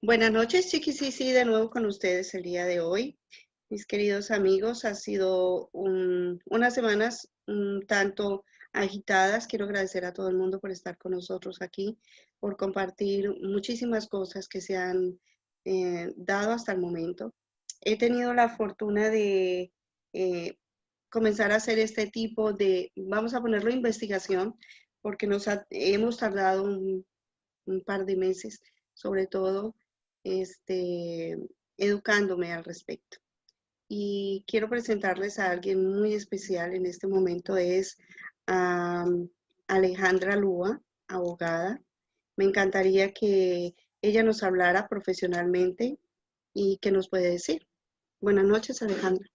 Buenas noches, Chiquis, sí, de nuevo con ustedes el día de hoy. Mis queridos amigos, ha sido unas semanas un tanto agitadas. Quiero agradecer a todo el mundo por estar con nosotros aquí, por compartir muchísimas cosas que se han dado hasta el momento. He tenido la fortuna de eh, comenzar a hacer este tipo de, vamos a ponerlo investigación, porque hemos tardado un par de meses, sobre todo este, educándome al respecto. Y quiero presentarles a alguien muy especial en este momento, es Alejandra Lúa, abogada. Me encantaría que ella nos hablara profesionalmente y qué nos puede decir. Buenas noches, Alejandra.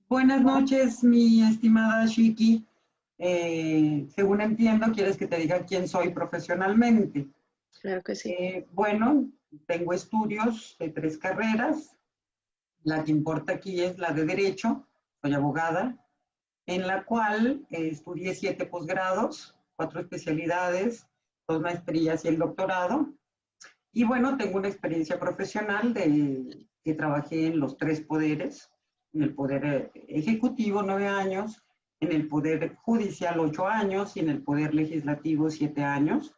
Buenas noches, mi estimada Shiki. Según entiendo, quieres que te diga quién soy profesionalmente. Claro que sí. Bueno, tengo estudios de 3 carreras. La que importa aquí es la de Derecho, soy abogada, en la cual estudié 7 posgrados, 4 especialidades, 2 maestrías y el doctorado. Y bueno, tengo una experiencia profesional de que trabajé en los 3 poderes, en el Poder Ejecutivo 9 años, en el Poder Judicial 8 años y en el Poder Legislativo 7 años.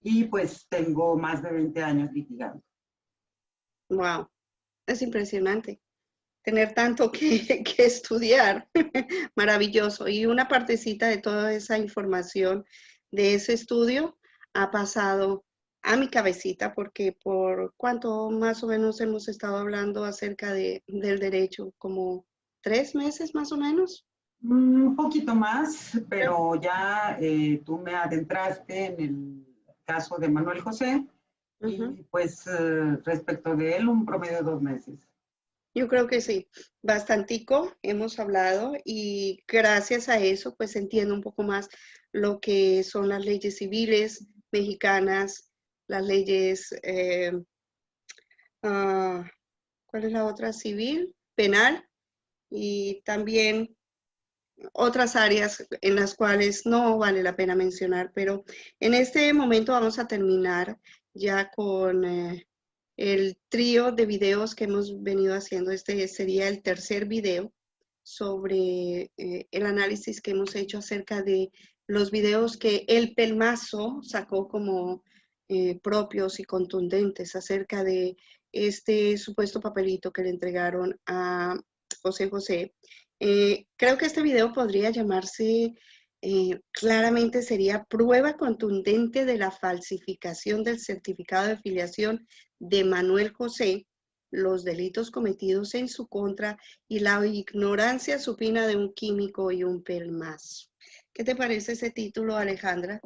Y pues tengo más de 20 años litigando. Wow, es impresionante tener tanto que estudiar. Maravilloso. Y una partecita de toda esa información de ese estudio ha pasado a mi cabecita, porque por cuánto más o menos hemos estado hablando acerca del derecho, como 3 meses más o menos. Un poquito más, pero ya tú me adentraste en el caso de Manuel José Ujú. y pues respecto de él un promedio de 2 meses. Yo creo que sí, bastantico hemos hablado y gracias a eso pues entiendo un poco más lo que son las leyes civiles mexicanas, las leyes, ¿cuál es la otra? Civil, penal y también otras áreas en las cuales no vale la pena mencionar, pero en este momento vamos a terminar ya con el trío de videos que hemos venido haciendo. Este sería el tercer video sobre el análisis que hemos hecho acerca de los videos que el Pelmazo sacó como propios y contundentes acerca de este supuesto papelito que le entregaron a José José. Creo que este video podría llamarse, claramente sería prueba contundente de la falsificación del certificado de filiación de Manuel José, los delitos cometidos en su contra y la ignorancia supina de un químico y un pelmazo. ¿Qué te parece ese título, Alejandra?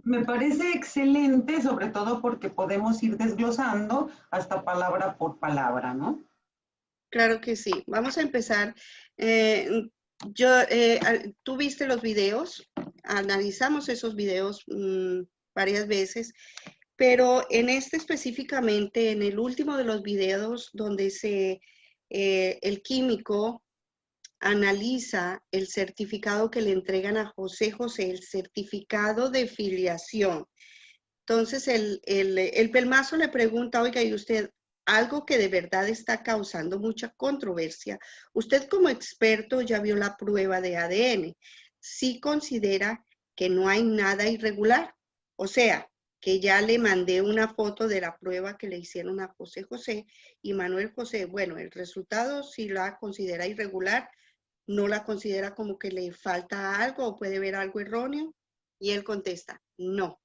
Me parece excelente, sobre todo porque podemos ir desglosando hasta palabra por palabra, ¿no? Claro que sí. Vamos a empezar. Tú viste los videos, analizamos esos videos varias veces, pero en este específicamente, en el último de los videos donde el químico analiza el certificado que le entregan a José José, el certificado de filiación. Entonces el pelmazo le pregunta, oiga, ¿y usted algo que de verdad está causando mucha controversia? Usted como experto ya vio la prueba de ADN. ¿Sí considera que no hay nada irregular? O sea, que ya le mandé una foto de la prueba que le hicieron a José José y Manuel José. Bueno, el resultado si la considera irregular, no la considera como que le falta algo o puede ver algo erróneo. Y él contesta, no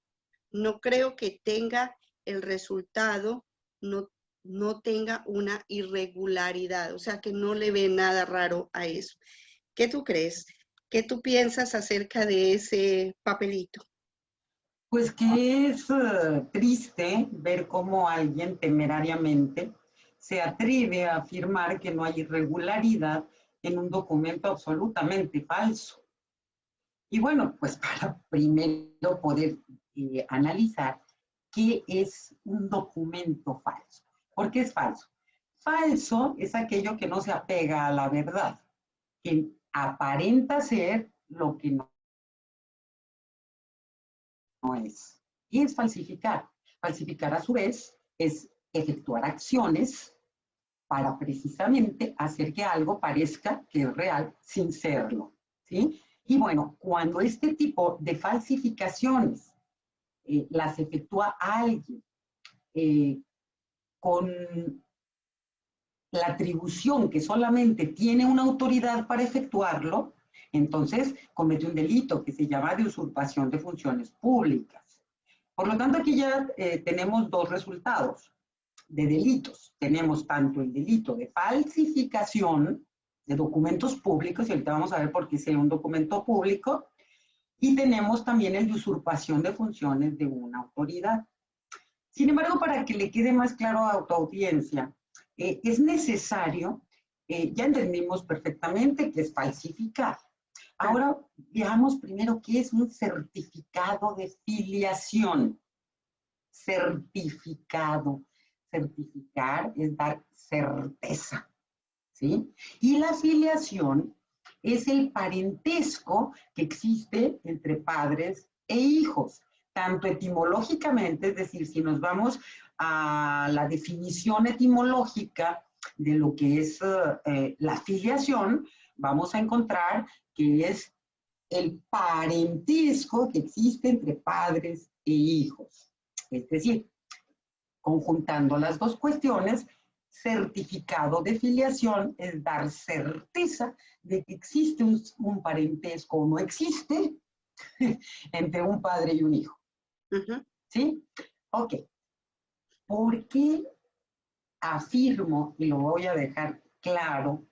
creo que tenga el resultado, no, no tenga una irregularidad, o sea que no le ve nada raro a eso. ¿Qué tú crees? ¿Qué tú piensas acerca de ese papelito? Pues que es triste ver cómo alguien temerariamente se atreve a afirmar que no hay irregularidad en un documento absolutamente falso. Y bueno, pues para primero poder analizar qué es un documento falso. ¿Por qué es falso? Falso es aquello que no se apega a la verdad, que aparenta ser lo que no es. Y es falsificar. Falsificar a su vez es efectuar acciones para precisamente hacer que algo parezca que es real sin serlo, ¿sí? Y bueno, cuando este tipo de falsificaciones las efectúa alguien con la atribución que solamente tiene una autoridad para efectuarlo, entonces comete un delito que se llama de usurpación de funciones públicas. Por lo tanto, aquí ya tenemos dos resultados de delitos. Tenemos tanto el delito de falsificación de documentos públicos, y ahorita vamos a ver por qué sea un documento público, y tenemos también el de usurpación de funciones de una autoridad. Sin embargo, para que le quede más claro a tu audiencia, es necesario, ya entendimos perfectamente que es falsificar. Ahora veamos primero qué es un certificado de filiación. Certificado. Certificar es dar certeza, ¿sí? Y la filiación es el parentesco que existe entre padres e hijos, tanto etimológicamente, es decir, si nos vamos a la definición etimológica de lo que es la filiación, vamos a encontrar que es el parentesco que existe entre padres e hijos. Es decir, conjuntando las dos cuestiones, certificado de filiación es dar certeza de que existe un parentesco o no existe entre un padre y un hijo. ¿Sí? Ok. ¿Por qué afirmo, y lo voy a dejar claro,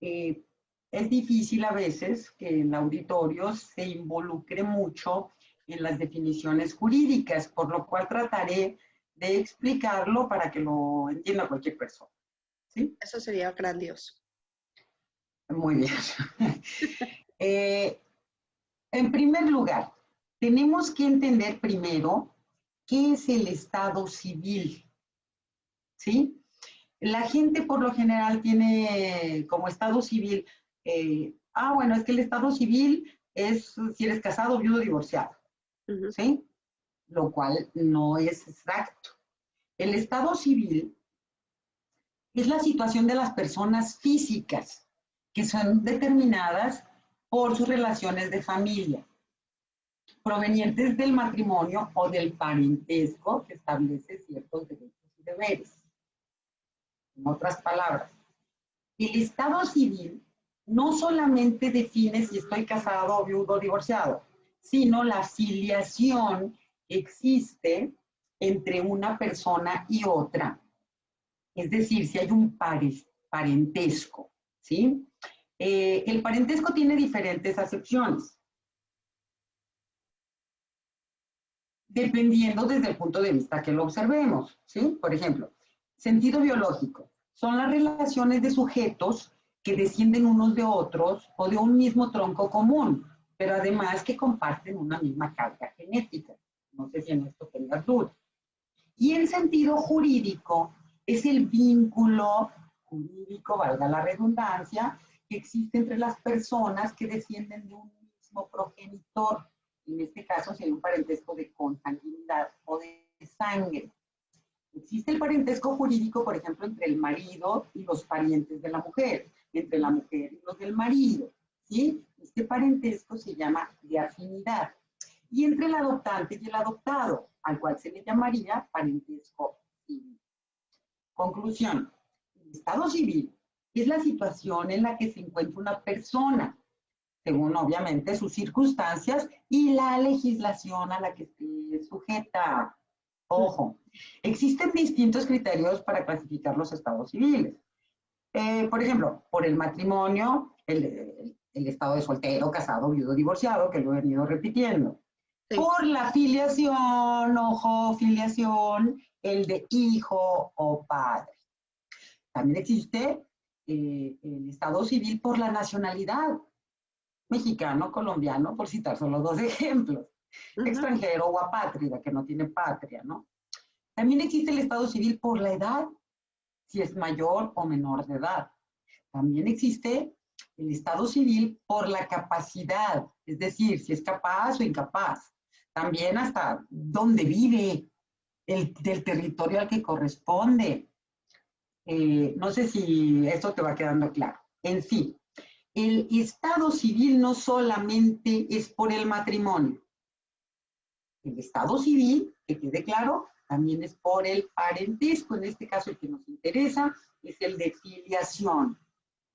es difícil a veces que el auditorio se involucre mucho en las definiciones jurídicas, por lo cual trataré de explicarlo para que lo entienda cualquier persona, ¿sí? Eso sería grandioso. Muy bien. En primer lugar, tenemos que entender primero qué es el Estado civil, ¿sí? La gente por lo general tiene como Estado civil, bueno, es que el Estado civil es si eres casado, viudo, divorciado, ¿sí? Lo cual no es exacto. El Estado civil es la situación de las personas físicas que son determinadas por sus relaciones de familia, provenientes del matrimonio o del parentesco que establece ciertos derechos y deberes. En otras palabras, el Estado civil no solamente define si estoy casado, viudo o divorciado, sino la filiación que existe entre una persona y otra. Es decir, si hay un parentesco, ¿sí? El parentesco tiene diferentes acepciones, dependiendo desde el punto de vista que lo observemos, ¿sí? Por ejemplo, sentido biológico. Son las relaciones de sujetos que descienden unos de otros o de un mismo tronco común, pero además que comparten una misma carga genética. No sé si en esto tengas duda. Y el sentido jurídico es el vínculo jurídico, valga la redundancia, que existe entre las personas que descienden de un mismo progenitor. En este caso sería un parentesco de consanguinidad o de sangre. Existe el parentesco jurídico, por ejemplo, entre el marido y los parientes de la mujer, entre la mujer y los del marido, ¿sí? Este parentesco se llama de afinidad. Y entre el adoptante y el adoptado, al cual se le llamaría parentesco civil. Conclusión, el Estado civil es la situación en la que se encuentra una persona, según obviamente sus circunstancias y la legislación a la que esté sujeta. Ojo, existen distintos criterios para clasificar los estados civiles. Por ejemplo, por el matrimonio, el estado de soltero, casado, viudo, divorciado, que lo he venido repitiendo. Sí. Por la filiación, ojo, filiación, el de hijo o padre. También existe el estado civil por la nacionalidad, mexicano, colombiano, por citar solo dos ejemplos. Extranjero o apátrida, que no tiene patria, ¿no? También existe el estado civil por la edad, si es mayor o menor de edad. También existe el estado civil por la capacidad, es decir, si es capaz o incapaz. También hasta dónde vive, del territorio al que corresponde. No sé si esto te va quedando claro. En fin, el estado civil no solamente es por el matrimonio. El estado civil, que quede claro, también es por el parentesco. En este caso, el que nos interesa es el de filiación,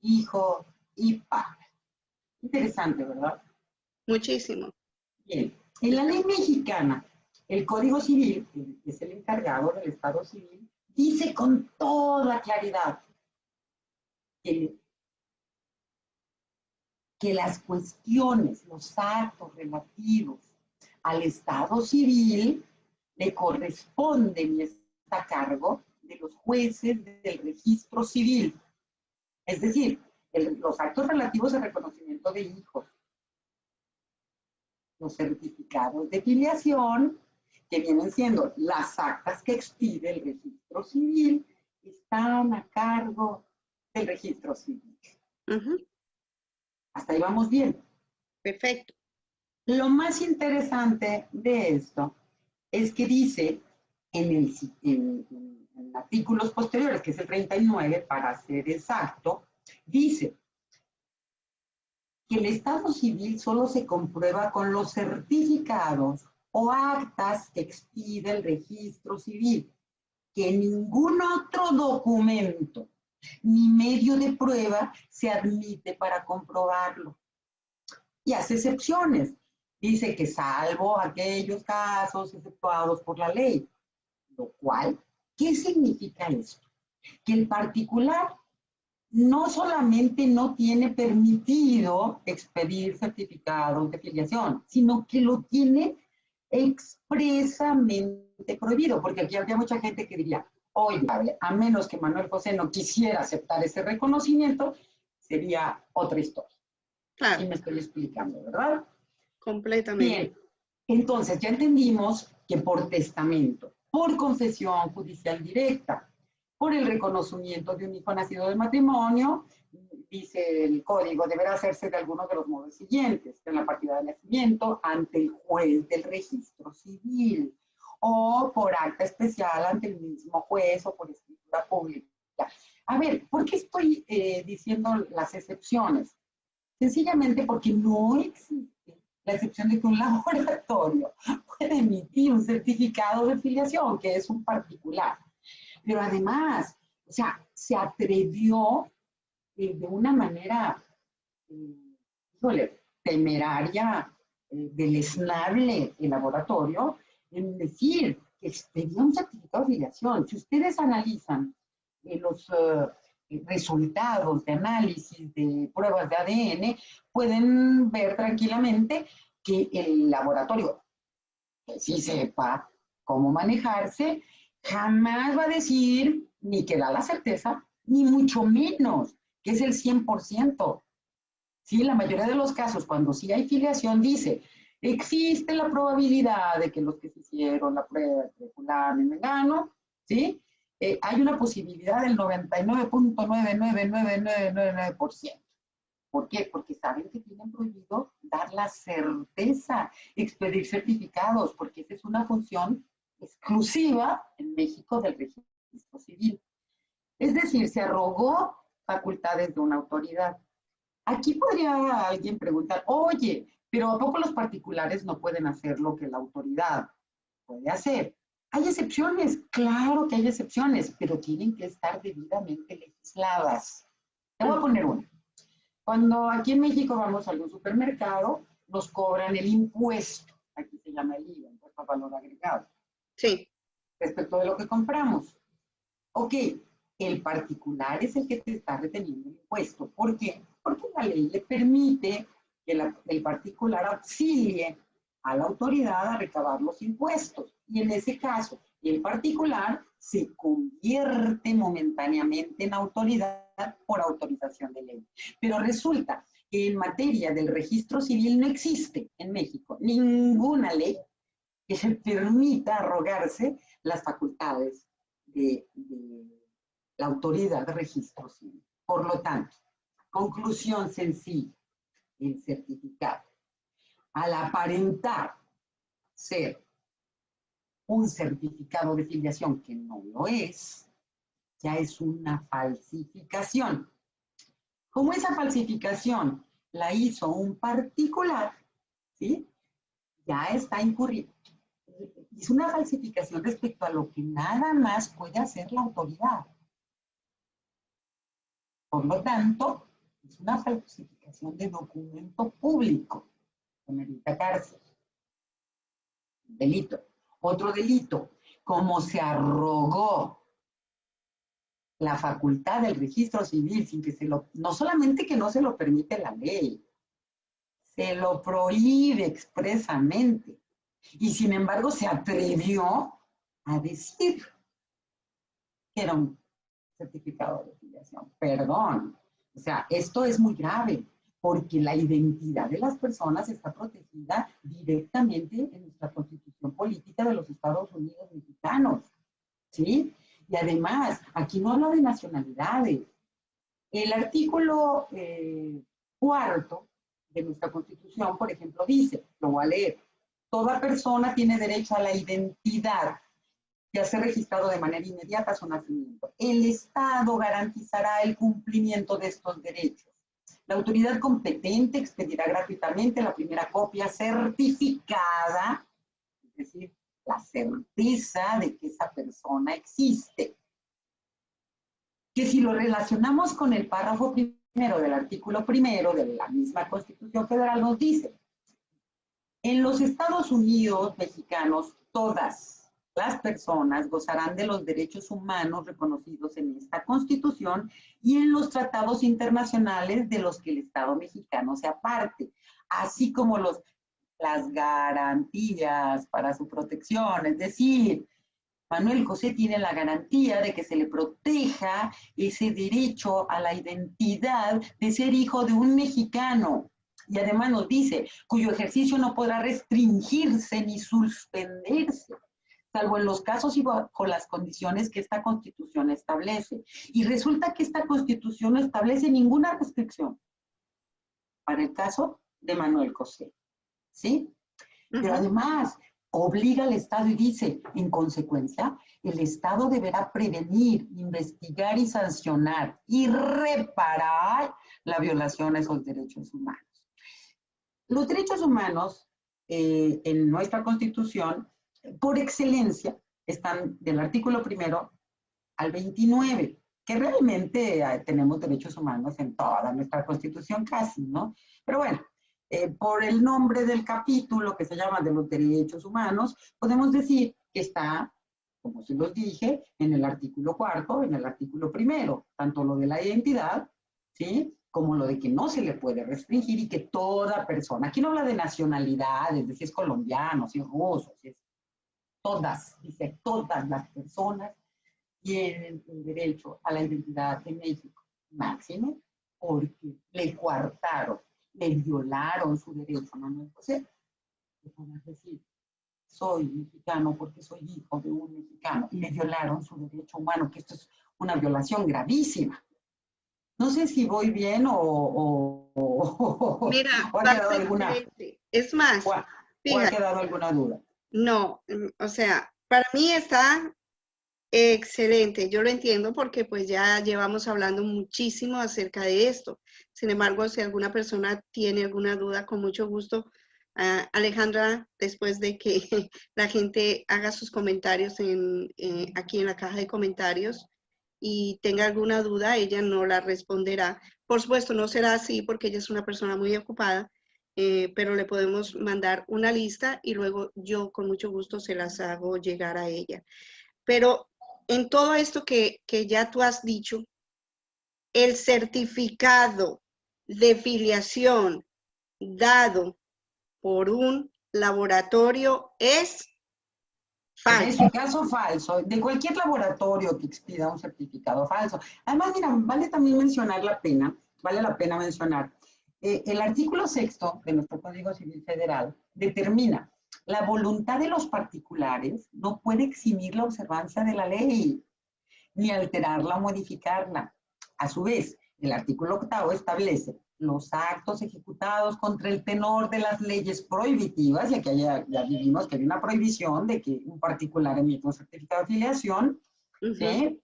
hijo y padre. Interesante, ¿verdad? Muchísimo. Bien, en la ley mexicana, el Código Civil, que es el encargado del Estado Civil, dice con toda claridad que, que las cuestiones, los actos relativos al Estado Civil le corresponden y está a cargo de los jueces del registro civil. Es decir, los actos relativos al reconocimiento de hijos, los certificados de filiación, que vienen siendo las actas que expide el registro civil, están a cargo del registro civil. Hasta ahí vamos bien. Perfecto. Lo más interesante de esto es que dice en artículos posteriores, que es el 39, para ser exacto, dice que el estado civil solo se comprueba con los certificados o actas que expide el registro civil, que ningún otro documento ni medio de prueba se admite para comprobarlo. Y hace excepciones. Dice que salvo aquellos casos efectuados por la ley. Lo cual, ¿qué significa esto? Que el particular no solamente no tiene permitido expedir certificados de filiación, sino que lo tiene expresamente prohibido, porque aquí habría mucha gente que diría, oye, a menos que Manuel José no quisiera aceptar ese reconocimiento, sería otra historia. Claro. Sí me estoy explicando, ¿verdad? Completamente. Bien, entonces ya entendimos que por testamento, por confesión judicial directa, por el reconocimiento de un hijo nacido del matrimonio, dice el código, deberá hacerse de alguno de los modos siguientes: en la partida de nacimiento, ante el juez del registro civil, o por acta especial ante el mismo juez o por escritura pública. A ver, ¿por qué estoy diciendo las excepciones? Sencillamente porque no existe la excepción de que un laboratorio puede emitir un certificado de filiación, que es un particular. Pero además, o sea, se atrevió de una manera, temeraria, deleznable el laboratorio, en decir que expedía un certificado de filiación. Si ustedes analizan los resultados de análisis de pruebas de ADN, pueden ver tranquilamente que el laboratorio, que sí sepa cómo manejarse, jamás va a decir ni que da la certeza, ni mucho menos que es el 100%. Sí, la mayoría de los casos, cuando sí hay filiación, dice, existe la probabilidad de que los que se hicieron la prueba de fulano y mengano, ¿sí? Hay una posibilidad del 99.99999%. ¿Por qué? Porque saben que tienen prohibido dar la certeza, expedir certificados, porque esa es una función exclusiva en México del registro civil. Es decir, se arrogó facultades de una autoridad. Aquí podría alguien preguntar, oye, pero ¿a poco los particulares no pueden hacer lo que la autoridad puede hacer? Hay excepciones, claro que hay excepciones, pero tienen que estar debidamente legisladas. Te voy a poner una. Cuando aquí en México vamos a algún supermercado, nos cobran el impuesto, aquí se llama el IVA, impuesto al valor agregado. Sí. Respecto de lo que compramos. Ok, el particular es el que te está reteniendo el impuesto. ¿Por qué? Porque la ley le permite que el particular auxilie a la autoridad a recabar los impuestos. Y en ese caso, el particular se convierte momentáneamente en autoridad por autorización de ley. Pero resulta que en materia del registro civil no existe en México ninguna ley que se permita arrogarse las facultades de la autoridad de registro civil. Por lo tanto, conclusión sencilla, el certificado, al aparentar ser un certificado de filiación que no lo es, ya es una falsificación. Como esa falsificación la hizo un particular, ¿sí? Ya está incurrido. Es una falsificación respecto a lo que nada más puede hacer la autoridad. Por lo tanto, es una falsificación de documento público que merita cárcel. Delito. Otro delito, como se arrogó la facultad del registro civil sin que no solamente que no se lo permite la ley, se lo prohíbe expresamente. Y sin embargo se atrevió a decir que era un certificado de filiación. Perdón. O sea, esto es muy grave porque la identidad de las personas está protegida directamente en nuestra Constitución Política de los Estados Unidos Mexicanos. ¿Sí? Y además, aquí no habla de nacionalidades. El artículo 4 de nuestra Constitución, por ejemplo, dice, lo voy a leer, toda persona tiene derecho a la identidad y a ser registrado de manera inmediata a su nacimiento. El Estado garantizará el cumplimiento de estos derechos. La autoridad competente expedirá gratuitamente la primera copia certificada, es decir, la certeza de que esa persona existe. Que si lo relacionamos con el párrafo primero del artículo primero de la misma Constitución Federal nos dice, en los Estados Unidos mexicanos, todas las personas gozarán de los derechos humanos reconocidos en esta Constitución y en los tratados internacionales de los que el Estado mexicano se aparte, así como las garantías para su protección. Es decir, Manuel José tiene la garantía de que se le proteja ese derecho a la identidad de ser hijo de un mexicano. Y además nos dice, cuyo ejercicio no podrá restringirse ni suspenderse, salvo en los casos y bajo las condiciones que esta Constitución establece. Y resulta que esta Constitución no establece ninguna restricción para el caso de Manuel José, ¿sí? Pero además obliga al Estado y dice, en consecuencia, el Estado deberá prevenir, investigar y sancionar y reparar la violación a esos derechos humanos. Los derechos humanos en nuestra Constitución, por excelencia, están del artículo 1 al 29, que realmente tenemos derechos humanos en toda nuestra Constitución casi, ¿no? Pero bueno, por el nombre del capítulo que se llama de los derechos humanos, podemos decir que está, como se los dije, en el artículo 4, en el artículo 1, tanto lo de la identidad, ¿sí?, como lo de que no se le puede restringir y que toda persona, aquí no habla de nacionalidades, de si es colombiano, si es ruso, si es todas, dice todas las personas tienen el derecho a la identidad en México, máximo porque le coartaron, le violaron su derecho a Manuel José. Le podemos decir, soy mexicano porque soy hijo de un mexicano, y le violaron su derecho humano, que esto es una violación gravísima. No sé si voy bien Mira, o ha quedado alguna. Es más, O ha quedado alguna duda. No, o sea, para mí está excelente. Yo lo entiendo porque pues ya llevamos hablando muchísimo acerca de esto. Sin embargo, si alguna persona tiene alguna duda, con mucho gusto, Alejandra, después de que la gente haga sus comentarios aquí en la caja de comentarios, y tenga alguna duda, ella no la responderá. Por supuesto, no será así porque ella es una persona muy ocupada, pero le podemos mandar una lista y luego yo con mucho gusto se las hago llegar a ella. Pero en todo esto que ya tú has dicho, el certificado de filiación dado por un laboratorio es falso. En este caso, falso. De cualquier laboratorio que expida un certificado falso. Además, mira, vale también mencionar vale la pena mencionar, el artículo 6 de nuestro Código Civil Federal determina la voluntad de los particulares no puede eximir la observancia de la ley, ni alterarla o modificarla. A su vez, el artículo 8 establece los actos ejecutados contra el tenor de las leyes prohibitivas, y aquí ya vivimos que hay una prohibición de que un particular emita un certificado de afiliación, ¿sí?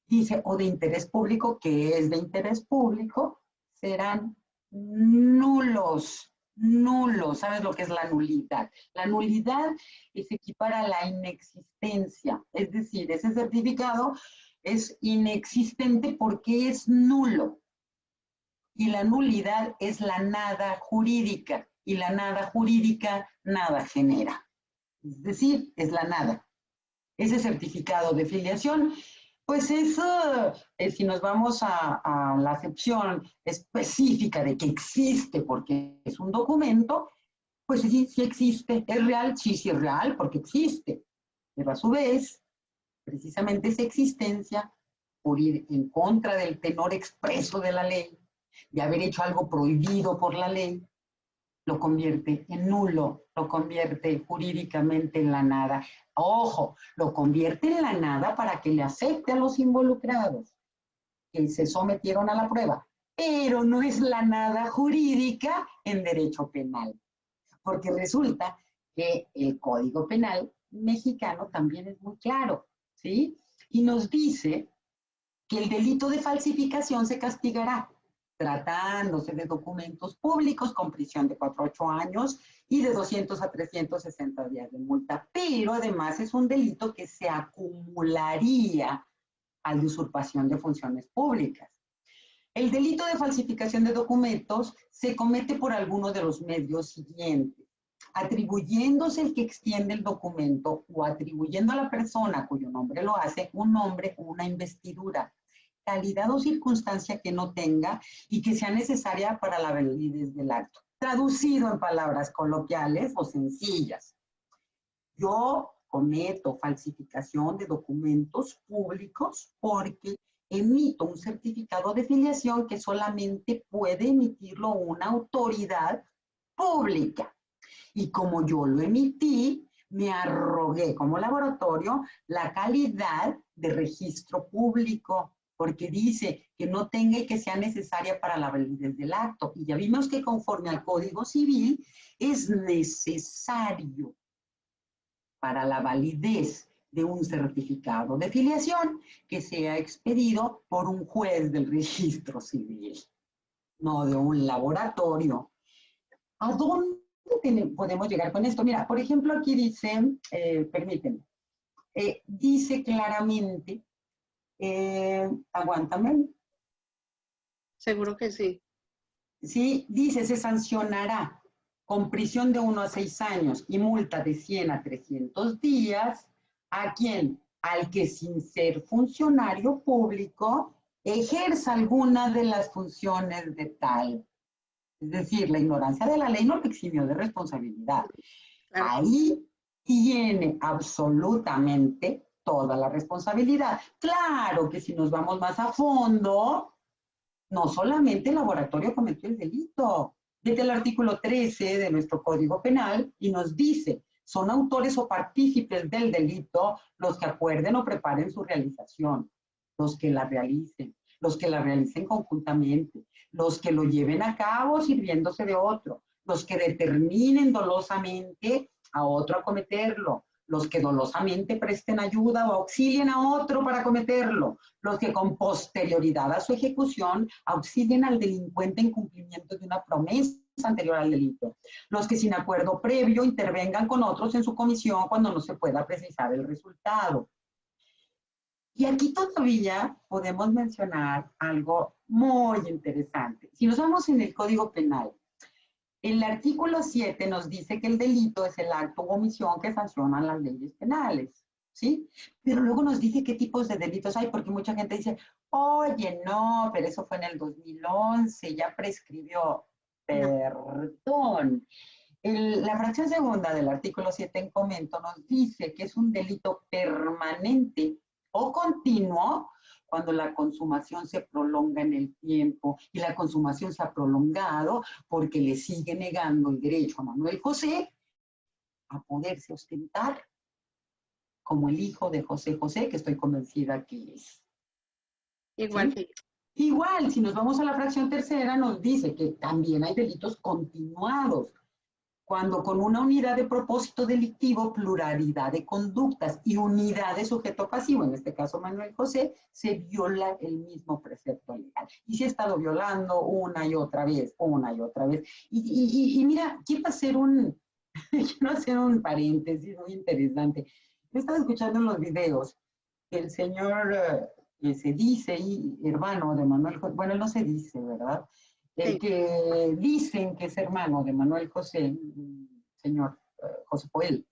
Dice, o de interés público, que es de interés público, serán nulos. Nulos. ¿Sabes lo que es la nulidad? La nulidad se equipara a la inexistencia. Es decir, ese certificado es inexistente porque es nulo. Y la nulidad es la nada jurídica. Y la nada jurídica nada genera. Es decir, es la nada. Ese certificado de filiación, pues eso, si nos vamos a la acepción específica de que existe porque es un documento, pues sí, sí existe. ¿Es real? Sí, sí es real porque existe. Pero a su vez, precisamente esa existencia, por ir en contra del tenor expreso de la ley, de haber hecho algo prohibido por la ley, lo convierte en nulo, lo convierte jurídicamente en la nada. Ojo, lo convierte en la nada para que le acepte a los involucrados que se sometieron a la prueba, pero no es la nada jurídica en derecho penal, porque resulta que el Código Penal mexicano también es muy claro, ¿sí? Y nos dice que el delito de falsificación se castigará tratándose de documentos públicos con prisión de 4 a 8 años y de 200 a 360 días de multa, pero además es un delito que se acumularía al de usurpación de funciones públicas. El delito de falsificación de documentos se comete por alguno de los medios siguientes: atribuyéndose el que extiende el documento o atribuyendo a la persona cuyo nombre lo hace un nombre o una investidura, calidad o circunstancia que no tenga y que sea necesaria para la validez del acto. Traducido en palabras coloquiales o sencillas, yo cometo falsificación de documentos públicos porque emito un certificado de filiación que solamente puede emitirlo una autoridad pública. Y como yo lo emití, me arrogué como laboratorio la calidad de registro público, porque dice que no tenga y que sea necesaria para la validez del acto. Y ya vimos que conforme al Código Civil es necesario para la validez de un certificado de filiación que sea expedido por un juez del registro civil, no de un laboratorio. ¿A dónde podemos llegar con esto? Mira, por ejemplo, aquí dice, permíteme, dice claramente, aguántame. Seguro que sí. Sí, dice, se sancionará con prisión de 1 a 6 años y multa de 100 a 300 días. ¿A quién? Al que sin ser funcionario público ejerza alguna de las funciones de tal. Es decir, la ignorancia de la ley no lo eximió de responsabilidad. Claro. Ahí tiene absolutamente toda la responsabilidad. Claro que si nos vamos más a fondo, no solamente el laboratorio cometió el delito. Desde el artículo 13 de nuestro Código Penal y nos dice, son autores o partícipes del delito los que acuerden o preparen su realización, los que la realicen conjuntamente, los que lo lleven a cabo sirviéndose de otro, los que determinen dolosamente a otro a cometerlo, los que dolosamente presten ayuda o auxilien a otro para cometerlo, los que con posterioridad a su ejecución auxilien al delincuente en cumplimiento de una promesa anterior al delito, los que sin acuerdo previo intervengan con otros en su comisión cuando no se pueda precisar el resultado. Y aquí todavía podemos mencionar algo muy interesante. Si nos vamos en el Código Penal, el artículo 7 nos dice que el delito es el acto o omisión que sancionan las leyes penales, ¿sí? Pero luego nos dice qué tipos de delitos hay, porque mucha gente dice, oye, no, pero eso fue en el 2011, ya prescribió. Perdón. La fracción segunda del artículo 7 en comento nos dice que es un delito permanente o continuo cuando la consumación se prolonga en el tiempo, y la consumación se ha prolongado porque le sigue negando el derecho a Manuel José a poderse ostentar como el hijo de José José, que estoy convencida que es. Igual ¿Sí? que yo. Igual, si nos vamos a la fracción tercera, nos dice que también hay delitos continuados, cuando con una unidad de propósito delictivo, pluralidad de conductas y unidad de sujeto pasivo, en este caso Manuel José, se viola el mismo precepto legal. Y se ha estado violando una y otra vez, una y otra vez. Y mira, quiero hacer un paréntesis muy interesante. He estado escuchando en los videos que el señor que se dice, y hermano de Manuel José, bueno, él no se dice, ¿verdad? El Sí, que dicen que es hermano de Manuel José, señor José Joel,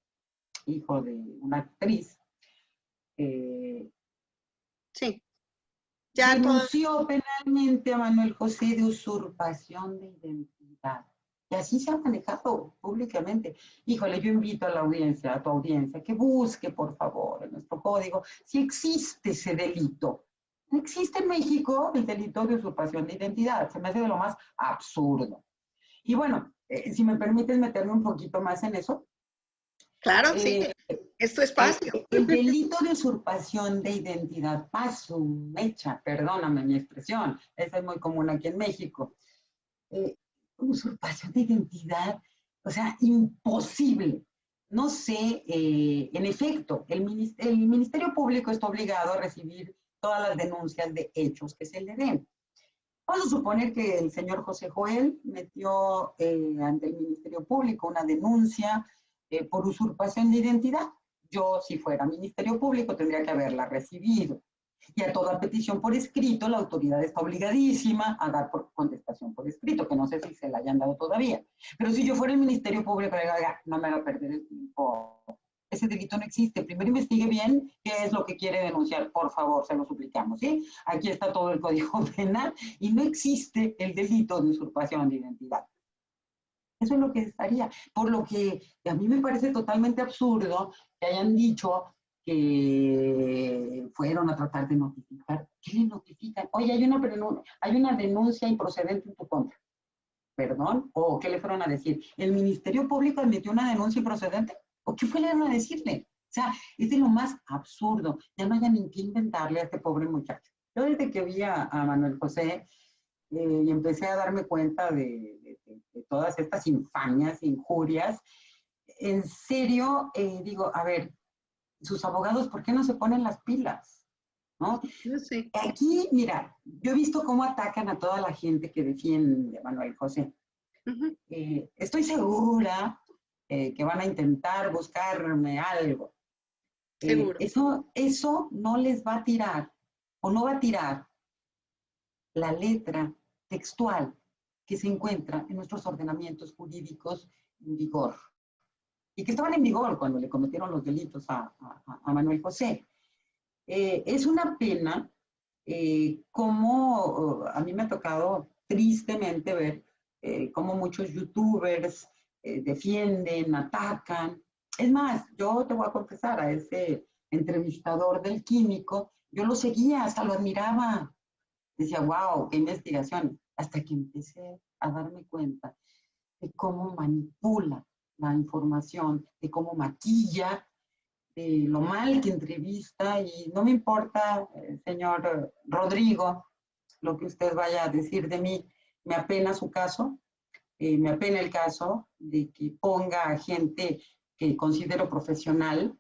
hijo de una actriz, eh, sí. Ya todo, denunció penalmente a Manuel José de usurpación de identidad. Y así se ha manejado públicamente. Híjole, yo invito a la audiencia, a tu audiencia, que busque, por favor, en nuestro código, si existe ese delito. No existe en México el delito de usurpación de identidad. Se me hace de lo más absurdo. Y bueno, si me permites meterme un poquito más en eso, claro, sí, eh, es tu espacio. el delito de usurpación de identidad, paso, mecha, perdóname mi expresión, esa es muy común aquí en México. Eh, Usurpación de identidad, o sea, imposible. No sé, en efecto, el Ministerio Público está obligado a recibir todas las denuncias de hechos que se le den. Vamos a suponer que el señor José Joel metió ante el Ministerio Público una denuncia por usurpación de identidad. Yo, si fuera Ministerio Público, tendría que haberla recibido. Y a toda petición por escrito, la autoridad está obligadísima a dar por contestación por escrito, que no sé si se la hayan dado todavía. Pero si yo fuera el Ministerio Público, no me haga perder el tiempo. Ese delito no existe. Primero investigue bien qué es lo que quiere denunciar, por favor, se lo suplicamos, ¿sí? Aquí está todo el Código Penal y no existe el delito de usurpación de identidad. Eso es lo que estaría. Por lo que a mí me parece totalmente absurdo que hayan dicho que fueron a tratar de notificar. ¿Qué le notifican? Oye, hay una denuncia improcedente en tu contra. ¿Perdón? ¿O qué le fueron a decir? ¿El Ministerio Público admitió una denuncia improcedente? ¿O qué fueron a decirle? O sea, es de lo más absurdo. Ya no haya ni qué inventarle a este pobre muchacho. Yo desde que vi a Manuel José y empecé a darme cuenta de todas estas infamias, injurias, en serio, digo, a ver, sus abogados, ¿por qué no se ponen las pilas? ¿No? Yo sé. Aquí, mira, yo he visto cómo atacan a toda la gente que defiende a Manuel José. Ujú, Estoy segura que van a intentar buscarme algo. seguro. Eso no les va a tirar, o no va a tirar la letra textual que se encuentra en nuestros ordenamientos jurídicos en vigor y que estaban en vigor cuando le cometieron los delitos a Manuel José. Es una pena como a mí me ha tocado tristemente ver cómo muchos youtubers defienden, atacan. Es más, yo te voy a confesar, a ese entrevistador del químico, yo lo seguía, hasta lo admiraba. Decía, wow, qué investigación. Hasta que empecé a darme cuenta de cómo manipula la información, de cómo maquilla, de lo mal que entrevista. Y no me importa, señor Rodrigo, lo que usted vaya a decir de mí, me apena su caso, me apena el caso de que ponga a gente que considero profesional,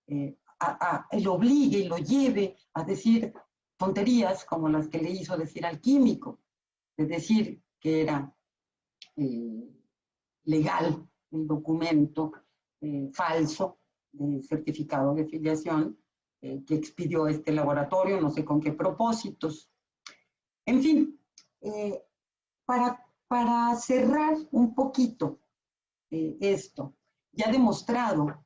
lo obligue y lo lleve a decir tonterías como las que le hizo decir al químico, de decir que era eh, legal el documento falso de certificado de filiación que expidió este laboratorio, no sé con qué propósitos. En fin, eh, para cerrar un poquito esto, ya demostrado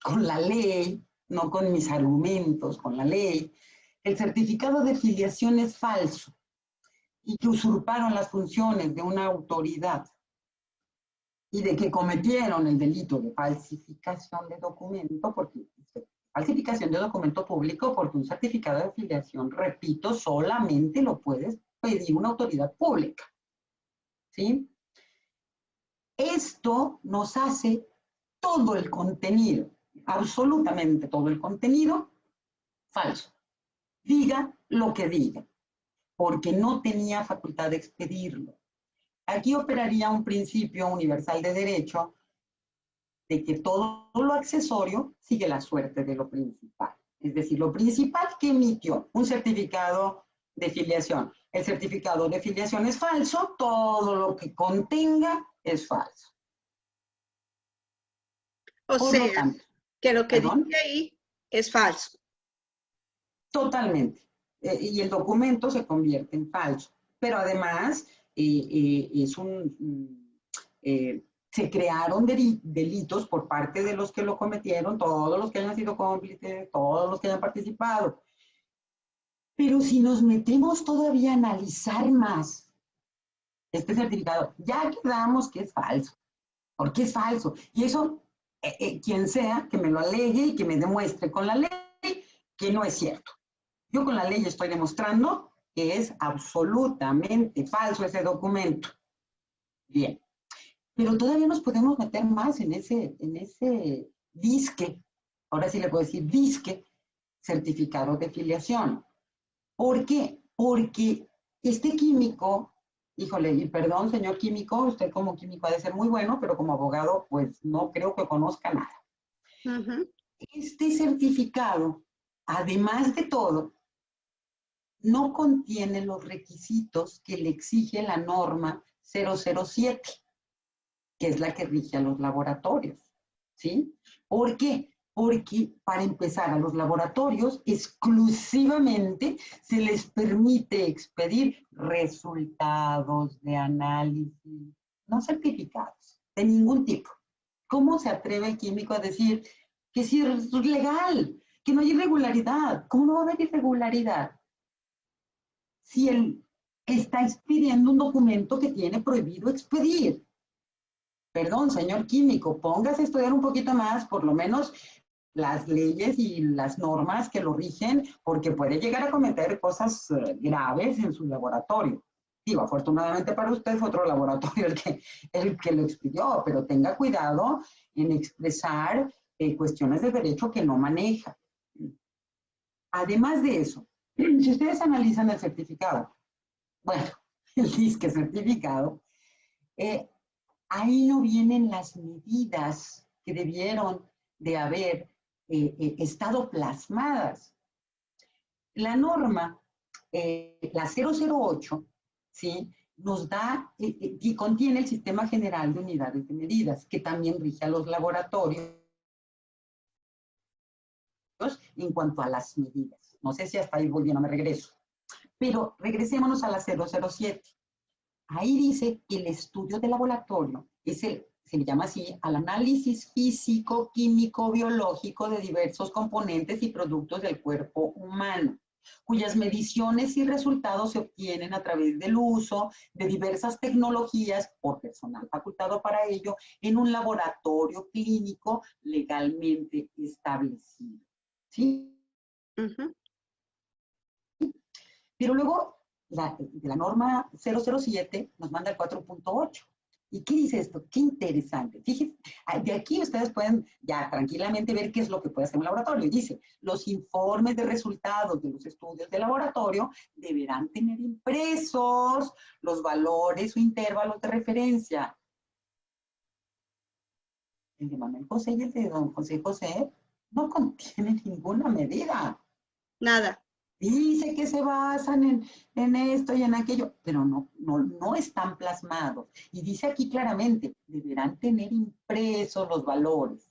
con la ley, no con mis argumentos, con la ley, el certificado de filiación es falso y que usurparon las funciones de una autoridad y de que cometieron el delito de falsificación de documento, porque falsificación de documento público, porque un certificado de filiación, repito, solamente lo puedes pedir una autoridad pública, ¿sí? Esto nos hace todo el contenido, absolutamente todo el contenido, falso. Diga lo que diga. porque no tenía facultad de expedirlo. Aquí operaría un principio universal de derecho de que todo lo accesorio sigue la suerte de lo principal. Es decir, lo principal que emitió un certificado de filiación. El certificado de filiación es falso, todo lo que contenga es falso. O Por lo sea, tanto, que lo que perdón, dice ahí es falso. totalmente. Y el documento se convierte en falso. Pero además, es se crearon delitos por parte de los que lo cometieron, todos los que hayan sido cómplices, todos los que hayan participado. Pero si nos metemos todavía a analizar más este certificado, ya quedamos que es falso. ¿Por qué es falso? Y eso, quien sea, que me lo alegue y que me demuestre con la ley que no es cierto. Yo con la ley estoy demostrando que es absolutamente falso ese documento. Bien, pero todavía nos podemos meter más en ese disque, ahora sí le puedo decir disque, certificado de filiación. ¿Por qué? Porque este químico, híjole, y perdón, señor químico, usted como químico ha de ser muy bueno, pero como abogado, pues no creo que conozca nada. Este certificado, además de todo, no contiene los requisitos que le exige la norma 007, que es la que rige a los laboratorios, ¿sí? ¿Por qué? Porque para empezar, a los laboratorios exclusivamente se les permite expedir resultados de análisis, no certificados, de ningún tipo. ¿Cómo se atreve el químico a decir que sí es legal, que no hay irregularidad? ¿Cómo no va a haber irregularidad si él está expidiendo un documento que tiene prohibido expedir? Perdón, señor químico, póngase a estudiar un poquito más, por lo menos las leyes y las normas que lo rigen, porque puede llegar a cometer cosas graves en su laboratorio. Digo, afortunadamente para usted fue otro laboratorio el que lo expidió, pero tenga cuidado en expresar cuestiones de derecho que no maneja. Además de eso, si ustedes analizan el certificado, bueno, el disque certificado, ahí no vienen las medidas que debieron de haber estado plasmadas. La norma, la 008, ¿sí? Nos da y contiene el Sistema General de Unidades de Medidas, que también rige a los laboratorios en cuanto a las medidas. No sé si hasta ahí voy bien o me regreso. Pero regresémonos a la 007. Ahí dice que el estudio de laboratorio es se le llama así, al análisis físico, químico, biológico de diversos componentes y productos del cuerpo humano, cuyas mediciones y resultados se obtienen a través del uso de diversas tecnologías por personal facultado para ello en un laboratorio clínico legalmente establecido. ¿Sí? Pero luego de la norma 007 nos manda el 4.8. ¿Y qué dice esto? Qué interesante. Fíjense, de aquí ustedes pueden ya tranquilamente ver qué es lo que puede hacer un laboratorio. Y dice, los informes de resultados de los estudios de laboratorio deberán tener impresos los valores o intervalos de referencia. El de Manuel José y el de don José José no contienen ninguna medida. Nada. Dice que se basan en esto y en aquello, pero no están plasmados. Y dice aquí claramente, deberán tener impresos los valores,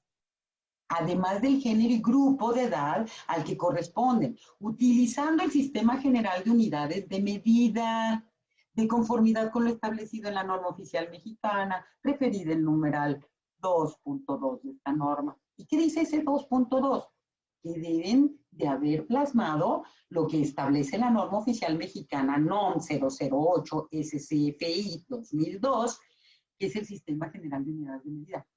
además del género y grupo de edad al que corresponden, utilizando el Sistema General de Unidades de Medida, de conformidad con lo establecido en la norma oficial mexicana, referida en numeral 2.2 de esta norma. ¿Y qué dice ese 2.2? Que deben de haber plasmado lo que establece la norma oficial mexicana NOM 008 SCFI 2002, que es el Sistema General de Unidades de Medida.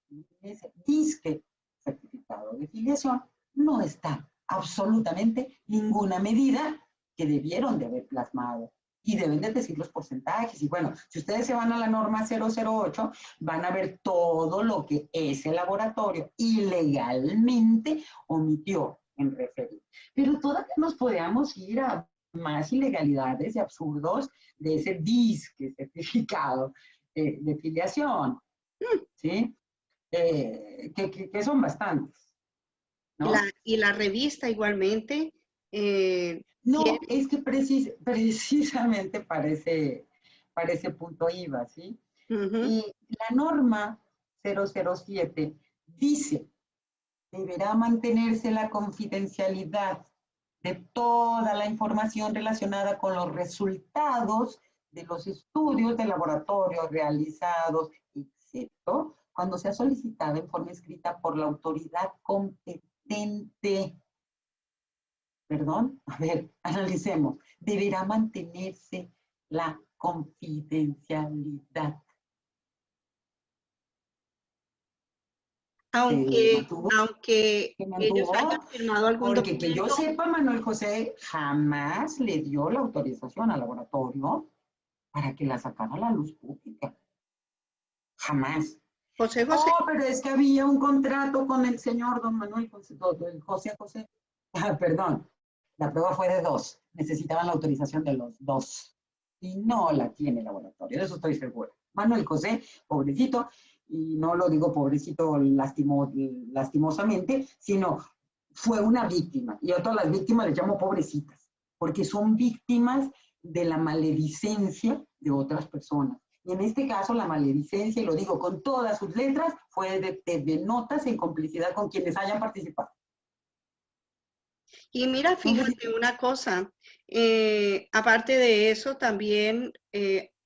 Ese disque certificado de filiación no está absolutamente ninguna medida que debieron de haber plasmado. Y deben de decir los porcentajes. Y bueno, si ustedes se van a la norma 008, van a ver todo lo que ese laboratorio ilegalmente omitió en referir. Pero todavía nos podríamos ir a más ilegalidades y absurdos de ese disque certificado de filiación, ¿sí? Que son bastantes, ¿no? Y la revista igualmente tiene... No, es que precisamente para ese punto iba, ¿sí? Ujú. Y la norma 007 dice, deberá mantenerse la confidencialidad de toda la información relacionada con los resultados de los estudios de laboratorio realizados, excepto cuando sea solicitada en forma escrita por la autoridad competente. Perdón, a ver, analicemos. Deberá mantenerse la confidencialidad. ¿Se Aunque, mantuvo? aunque ¿Se ellos hayan mantuvo? firmado algún Porque que yo documento, sepa, Manuel José jamás le dio la autorización al laboratorio para que la sacara a la luz pública. Jamás. José José, Oh, pero es que había un contrato con el señor don Manuel José, José. Ah, perdón, la prueba fue de 2. Necesitaban la autorización de los 2. Y no la tiene el laboratorio, de eso estoy seguro. Manuel José, pobrecito, y no lo digo pobrecito lastimosamente, sino fue una víctima. Y a todas las víctimas les llamo pobrecitas, porque son víctimas de la maledicencia de otras personas. Y en este caso, la maledicencia, y lo digo con todas sus letras, fue de notas en complicidad con quienes hayan participado. y mira, No sé si fíjate una cosa, aparte de eso, también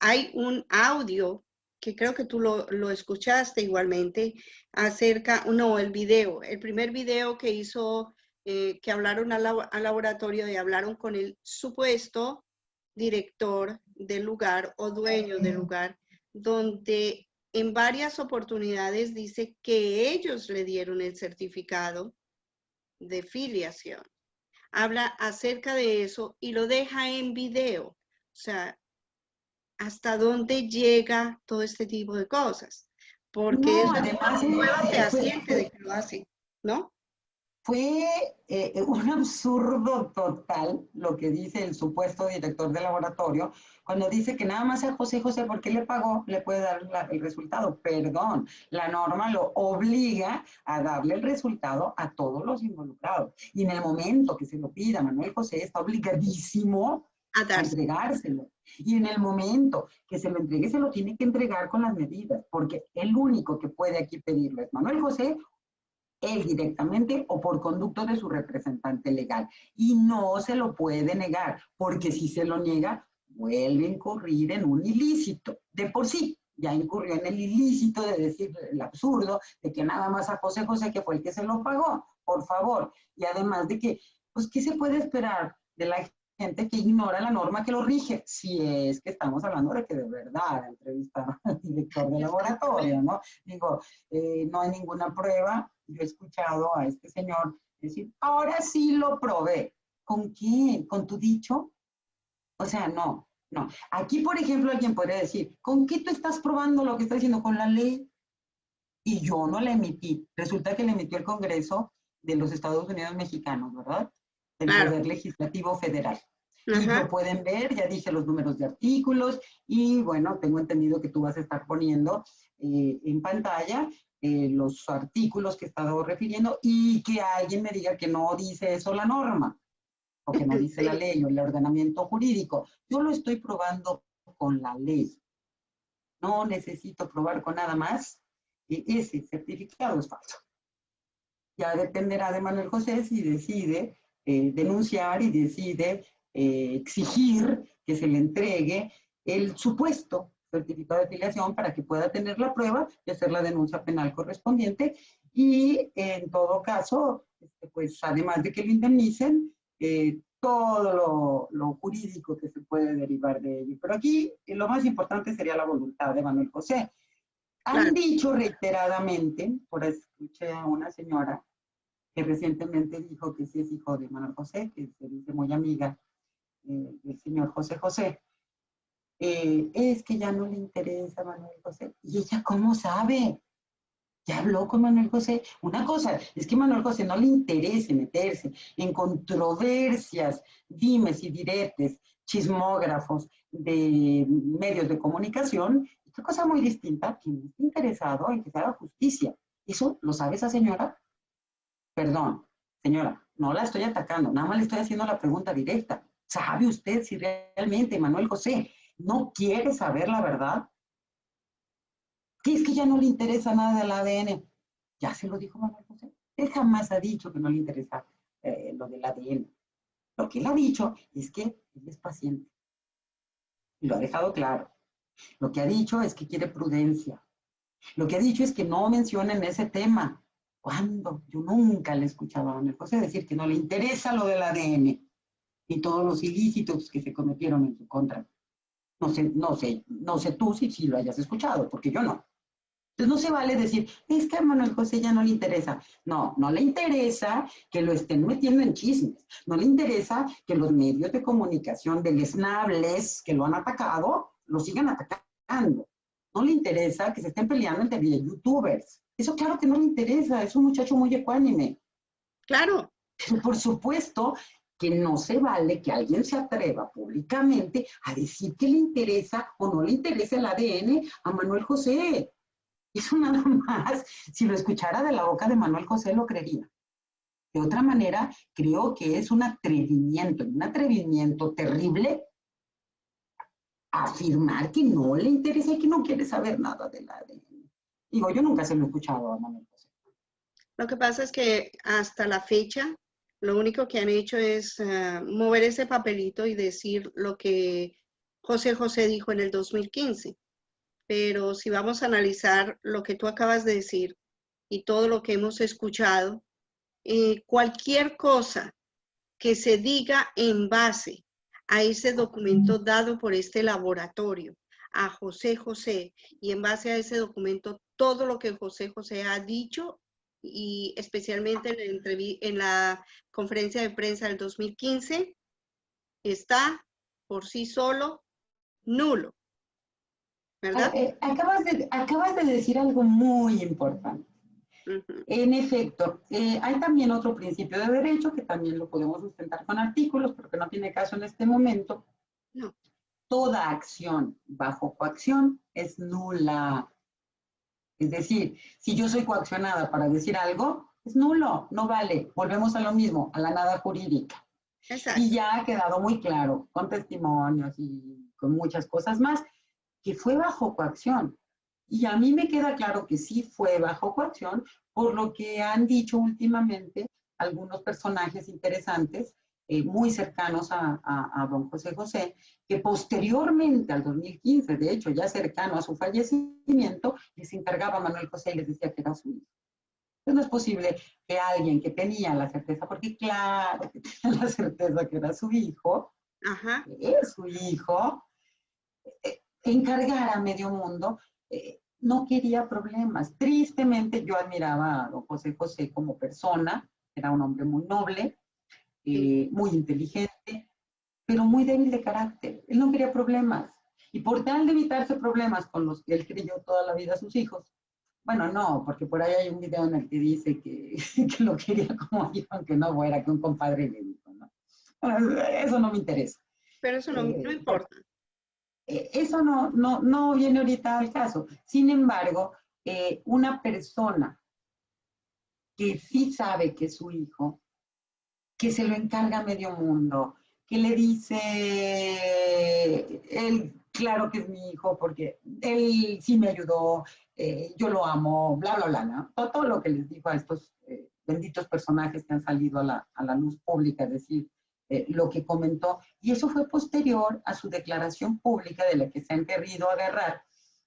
hay un audio que creo que tú lo escuchaste igualmente acerca, no, el primer video que hizo, que hablaron al laboratorio y hablaron con el supuesto director del lugar o dueño del lugar, donde en varias oportunidades dice que ellos le dieron el certificado de filiación. Habla acerca de eso y lo deja en video. O sea, hasta dónde llega todo este tipo de cosas. Porque no, eso es además una prueba fue, fehaciente de fue, que lo hace, ¿no? fue un absurdo total lo que dice el supuesto director del laboratorio cuando dice que nada más a José José, porque le pagó, le puede dar el resultado. Perdón, la norma lo obliga a darle el resultado a todos los involucrados. Y en el momento que se lo pida, Manuel José está obligadísimo A a darse. entregárselo. Y en el momento que se lo entregue, se lo tiene que entregar con las medidas, porque el único que puede aquí pedirlo es Manuel José, él directamente o por conducto de su representante legal. Y no se lo puede negar, porque si se lo niega, vuelve a incurrir en un ilícito. De por sí, ya incurrió en el ilícito de decir el absurdo de que nada más a José José, que fue el que se lo pagó, por favor. Y además de que, pues, ¿qué se puede esperar de la gente que ignora la norma que lo rige? Si es que estamos hablando de que de verdad entrevistaron al director del laboratorio, ¿no? Digo, no hay ninguna prueba. Yo he escuchado a este señor decir, ahora sí lo probé. ¿Con qué? ¿Con tu dicho? O sea, no, no. Aquí, por ejemplo, alguien podría decir, ¿con qué tú estás probando lo que está diciendo? Con la ley. Y yo no la emití. Resulta que la emitió el Congreso de los Estados Unidos mexicanos, ¿verdad? Del Claro. Poder Legislativo Federal. Y Ajá. lo pueden ver, ya dije los números de artículos, y bueno, tengo entendido que tú vas a estar poniendo en pantalla los artículos que he estado refiriendo y que alguien me diga que no dice eso la norma, o que no dice la Sí. ley o el ordenamiento jurídico. Yo lo estoy probando con la ley. No necesito probar con nada más. Y ese certificado es falso. Ya dependerá de Manuel José si decide denunciar y decide exigir que se le entregue el supuesto certificado de afiliación para que pueda tener la prueba y hacer la denuncia penal correspondiente. Y en todo caso, pues además de que lo indemnicen, todo lo jurídico que se puede derivar de ello. Pero aquí lo más importante sería la voluntad de Manuel José. Han Claro. dicho reiteradamente, por ahí escuché a una señora que recientemente dijo que sí es hijo de Manuel José, que se dice muy amiga del señor José José, es que ya no le interesa a Manuel José. ¿Y ella cómo sabe? Ya habló con Manuel José. Una cosa es que a Manuel José no le interese meterse en controversias, dimes y diretes, chismógrafos de medios de comunicación. Otra cosa muy distinta, que no está interesado en que se haga justicia. ¿Eso lo sabe esa señora? Perdón, señora, no la estoy atacando, nada más le estoy haciendo la pregunta directa. ¿Sabe usted si realmente Manuel José no quiere saber la verdad? ¿Qué es que ya no le interesa nada del ADN? Ya se lo dijo Manuel José. Él jamás ha dicho que no le interesa lo del ADN. Lo que él ha dicho es que él es paciente. Y lo ha dejado claro. Lo que ha dicho es que quiere prudencia. Lo que ha dicho es que no mencionen ese tema. ¿Cuándo? Yo nunca le he escuchado a Manuel José decir que no le interesa lo del ADN y todos los ilícitos que se cometieron en su contra. No sé tú si lo hayas escuchado, porque yo no. Entonces no se vale decir, es que a Manuel José ya no le interesa. No, no le interesa que lo estén metiendo en chismes. No le interesa que los medios de comunicación deleznables que lo han atacado, lo sigan atacando. No le interesa que se estén peleando entre youtubers. Eso claro que no le interesa, es un muchacho muy ecuánime. Claro. Pero por supuesto que no se vale que alguien se atreva públicamente a decir que le interesa o no le interesa el ADN a Manuel José. Eso nada más, si lo escuchara de la boca de Manuel José lo creería. De otra manera, creo que es un atrevimiento terrible afirmar que no le interesa y que no quiere saber nada del ADN. Digo, yo nunca se lo he escuchado a Manuel José. Lo que pasa es que hasta la fecha, lo único que han hecho es mover ese papelito y decir lo que José José dijo en el 2015. Pero si vamos a analizar lo que tú acabas de decir y todo lo que hemos escuchado, cualquier cosa que se diga en base a ese documento dado por este laboratorio, a José José, y en base a ese documento, todo lo que José José ha dicho, y especialmente en la conferencia de prensa del 2015, está por sí solo nulo, ¿verdad? Acabas de decir algo muy importante. Uh-huh. En efecto, hay también otro principio de derecho que también lo podemos sustentar con artículos, pero que no tiene caso en este momento. No. Toda acción bajo coacción es nula. Es decir, si yo soy coaccionada para decir algo, es nulo, no vale. Volvemos a lo mismo, a la nada jurídica. Exacto. Y ya ha quedado muy claro, con testimonios y con muchas cosas más, que fue bajo coacción. Y a mí me queda claro que sí fue bajo coacción, por lo que han dicho últimamente algunos personajes interesantes, muy cercanos a don José José, que posteriormente al 2015, de hecho ya cercano a su fallecimiento, les encargaba a Manuel José y les decía que era su hijo. Entonces no es posible que alguien que tenía la certeza, porque claro que tenía la certeza que era su hijo, Ajá. que es su hijo, encargar a medio mundo, no quería problemas. Tristemente yo admiraba a don José José como persona, era un hombre muy noble, Sí. muy inteligente, pero muy débil de carácter. Él no quería problemas. Y por tal de evitarse problemas con los que él creyó toda la vida a sus hijos, bueno, no, porque por ahí hay un video en el que dice que lo quería como hijo, aunque no fuera, que un compadre le dijo, ¿no? Eso no me interesa. Pero eso no importa. Eso no viene ahorita al caso. Sin embargo, una persona que sí sabe que es su hijo, que se lo encarga a medio mundo, que le dice, él, claro que es mi hijo, porque él sí me ayudó, yo lo amo, bla, bla, bla, ¿no? Todo lo que les digo a estos benditos personajes que han salido a la luz pública, es decir, lo que comentó, y eso fue posterior a su declaración pública de la que se han querido agarrar.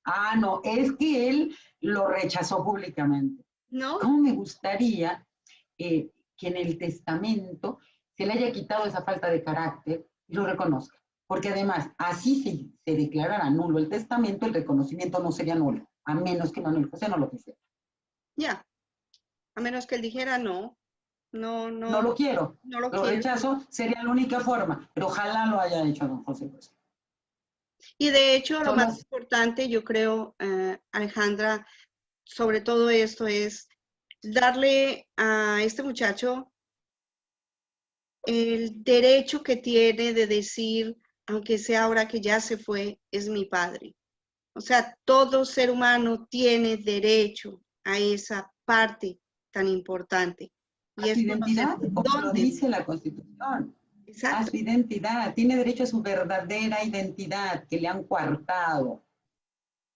Ah, no, es que él lo rechazó públicamente. ¿No? ¿Cómo me gustaría que en el testamento se le haya quitado esa falta de carácter y lo reconozca? Porque además, así se declarara nulo el testamento, el reconocimiento no sería nulo, a menos que Manuel José no lo quisiera. Ya. A menos que él dijera No lo quiero, no lo lo quiero. rechazo, sería la única forma, pero ojalá lo haya hecho don José José. Y de hecho, lo Son más las, importante, yo creo, Alejandra, sobre todo esto es darle a este muchacho el derecho que tiene de decir, aunque sea ahora que ya se fue, es mi padre. O sea, todo ser humano tiene derecho a esa parte tan importante. A Y su es conocer identidad, como lo dónde dice vive. la Constitución. A Exacto. su identidad, tiene derecho a su verdadera identidad que le han coartado,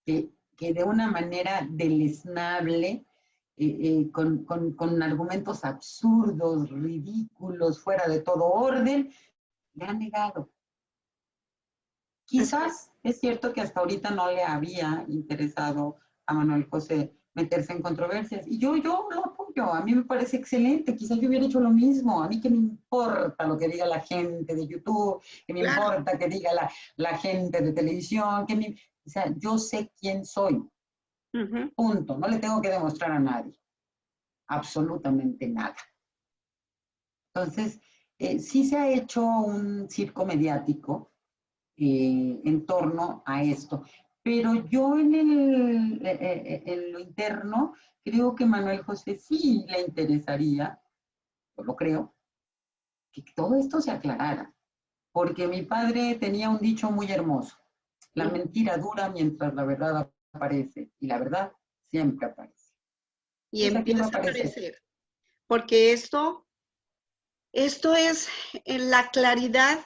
que de una manera deleznable, con argumentos absurdos, ridículos, fuera de todo orden, le han negado. Así es. Quizás es cierto que hasta ahorita no le había interesado a Manuel José meterse en controversias. Y yo lo apoyo, a mí me parece excelente. Quizás yo hubiera hecho lo mismo. A mí que me importa lo que diga la gente de YouTube, que me Claro. importa que diga la gente de televisión, o sea, yo sé quién soy. Ujú. Punto. No le tengo que demostrar a nadie. Absolutamente nada. Entonces, sí se ha hecho un circo mediático en torno a esto. Pero yo en lo interno creo que Manuel José sí le interesaría, yo lo creo, que todo esto se aclarara. Porque mi padre tenía un dicho muy hermoso: la Ujú. mentira dura mientras la verdad aparece, y la verdad siempre aparece. Y Entonces aquí va a empieza a aparecer. aparecer, porque esto es la claridad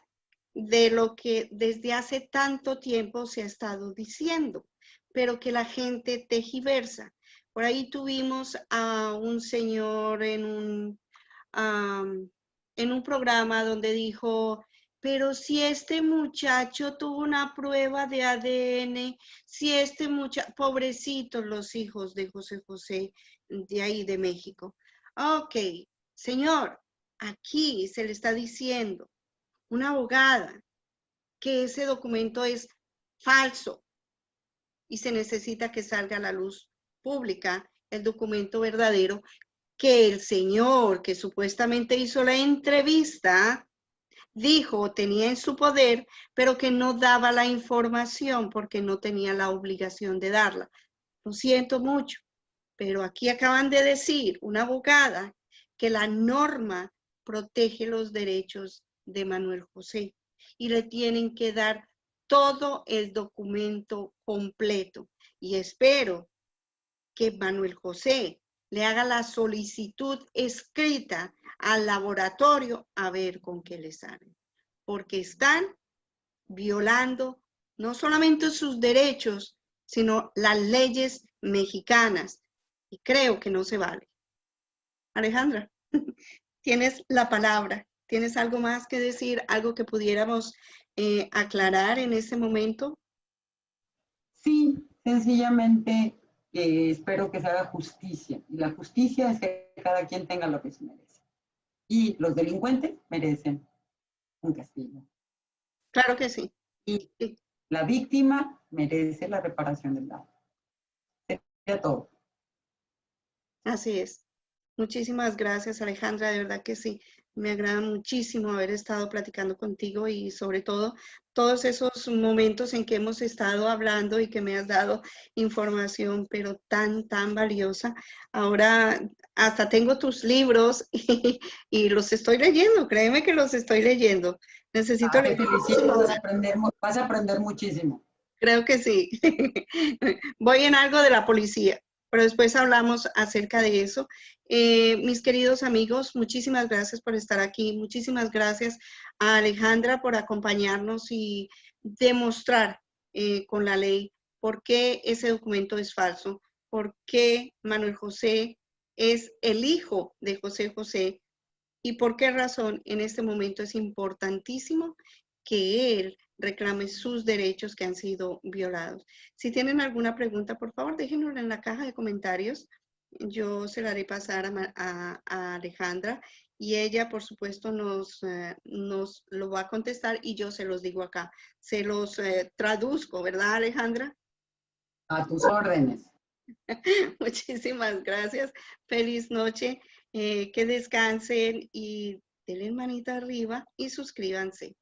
de lo que desde hace tanto tiempo se ha estado diciendo, pero que la gente tejiversa. Por ahí tuvimos a un señor en un programa donde dijo, pero si este muchacho tuvo una prueba de ADN, si este muchacho, pobrecitos los hijos de José José, de ahí de México. Ok, señor, aquí se le está diciendo una abogada que ese documento es falso y se necesita que salga a la luz pública el documento verdadero que el señor que supuestamente hizo la entrevista dijo tenía en su poder, pero que no daba la información porque no tenía la obligación de darla. Lo siento mucho, pero aquí acaban de decir una abogada que la norma protege los derechos de Manuel José y le tienen que dar todo el documento completo. Y espero que Manuel José le haga la solicitud escrita al laboratorio a ver con qué le salen. Porque están violando no solamente sus derechos, sino las leyes mexicanas. Y creo que no se vale. Alejandra, tienes la palabra. ¿Tienes algo más que decir? ¿Algo que pudiéramos aclarar en este momento? Sí, sencillamente espero que se haga justicia. Y la justicia es que cada quien tenga lo que se merece. Y los delincuentes merecen un castigo. Claro que sí. Y Sí. la víctima merece la reparación del daño. Sería todo. Así es. Muchísimas gracias, Alejandra. De verdad que sí. Me agrada muchísimo haber estado platicando contigo y sobre todo todos esos momentos en que hemos estado hablando y que me has dado información, pero tan valiosa. Ahora hasta tengo tus libros y los estoy leyendo. Créeme que los estoy leyendo. Necesito Te leer felicito, muchísimos. vas a aprender muchísimo. Creo que sí. Voy en algo de la policía, pero después hablamos acerca de eso. Mis queridos amigos, muchísimas gracias por estar aquí. Muchísimas gracias a Alejandra por acompañarnos y demostrar con la ley por qué ese documento es falso, por qué Manuel José es el hijo de José José y por qué razón en este momento es importantísimo que él reclame sus derechos que han sido violados. Si tienen alguna pregunta, por favor, déjenosla en la caja de comentarios. Yo se la haré pasar a Alejandra y ella, por supuesto, nos lo va a contestar y yo se los digo acá. Se los traduzco, ¿verdad, Alejandra? A tus órdenes. Muchísimas gracias. Feliz noche. Que descansen y denle manita arriba y suscríbanse.